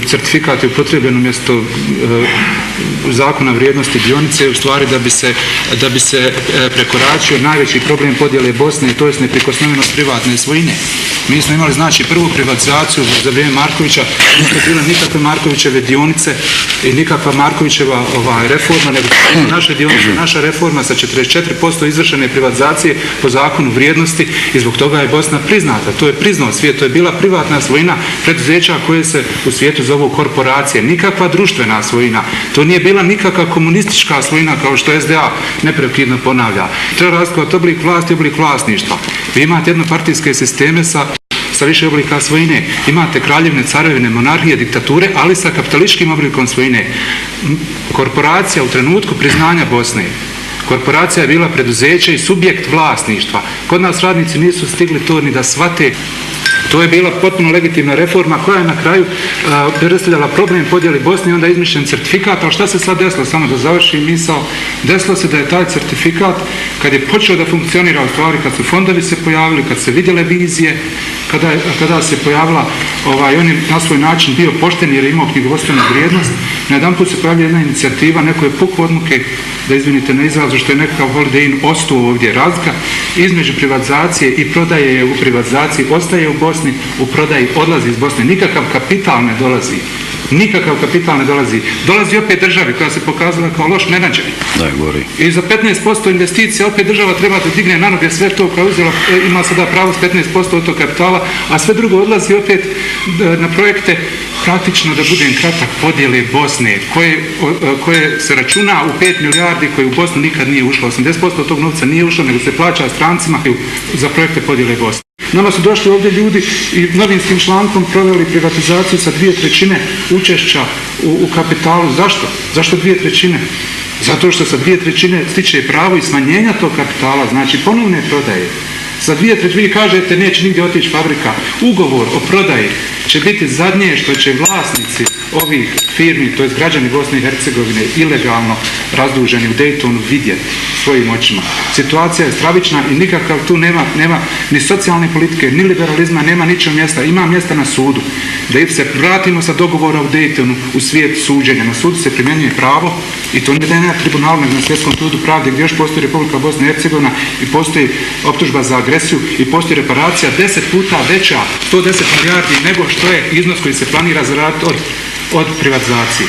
certifikat je upotrebljen umjesto zakona vrijednosti dionice, u stvari da bi se prekoračio najveći problem podjele Bosne, to je neprikosnovenost privatne svojine. Mi smo imali znači prvu privatizaciju za vrijeme Markovića, nisu bile nikakve Markovićeve dionice i nikakva Markovićeva reforma, nego naše dionice, naša reforma sa 44% izvršene privatizacije po zakonu vrijednosti i zbog toga je Bosna priznata. To je priznao svijet, to je bila privatna svojina preduzeća koje se u svijetu zovu korporacije, nikakva društvena svojina. To nije bila nikakva komunistička svojina kao što SDA neprekidno ponavlja. Treba razlikovati oblik vlasti i oblik vlasništva. Vi imate jednopartijske sisteme sa više oblika svojine. Imate kraljevne, carevine, monarhije, diktature, ali sa kapitalističkim oblikom svojine. Korporacija u trenutku priznanja Bosne, korporacija je bila preduzeće i subjekt vlasništva. Kod nas radnici nisu stigli to ni da shvate. To je bila potpuno legitimna reforma koja je na kraju predstavljala problem podjeli Bosne i onda je izmišljen certifikat, ali šta se sad desilo? Samo da završim misao. Desilo se da je taj certifikat, kad je počeo da funkcionira u stvari, kad su fondovi se pojavili, kad se vidjele vizije, kada se pojavila, on je na svoj način bio pošten jer je imao knjigovodstvenu vrijednost, na jedan put se pojavila jedna inicijativa, neko je pukao od muke, da izvinite na izrazu, što je nekakav Holiday Inn ostao ovdje. Razlika između privatizacije i prodaje je u privatizaciji ostaje u Bosni, u prodaji odlazi iz Bosne. Nikakav kapital ne dolazi. Nikakav kapital ne dolazi. Dolazi opet državi koja se pokazala kao loš menadžer. I za 15% investicija opet država treba da digne na noge sve to koja uzela, ima sada pravo s 15% od tog kapitala, a sve drugo odlazi opet na projekte praktično, da budem kratak, podjele Bosne, koje se računa u 5 milijardi koje u Bosnu nikad nije ušlo. 80% od tog novca nije ušlo, nego se plaća strancima za projekte podjele Bosne. Nama su došli ovdje ljudi i novinskim člankom proveli privatizaciju sa 2/3 učešća u kapitalu. Zašto? Zašto 2/3? Zato što sa 2/3 stiče pravo i smanjenja tog kapitala, znači ponovne prodaje. Sa 2/3 vi kažete neće nigdje otići fabrika. Ugovor o prodaji će biti zadnje što će vlasnici ovih firmi, to je građani Bosne i Hercegovine, ilegalno razduženi u Daytonu vidjeti svojim očima. Situacija je stravična i nikakav tu nema ni socijalne politike, ni liberalizma, nema ničeg mjesta. Ima mjesta na sudu. Da se vratimo sa dogovora u Daytonu u svijet suđenja. Na sudu se primjenjuje pravo i to ne na tribunalu, nego na Svjetskom sudu pravde gdje još postoji Republika Bosna i Hercegovina i postoji optužba za agresiju i postoji reparacija 10 puta veća, 110 milijardi nego što je iznos koji se planira zaraditi od privatizacije.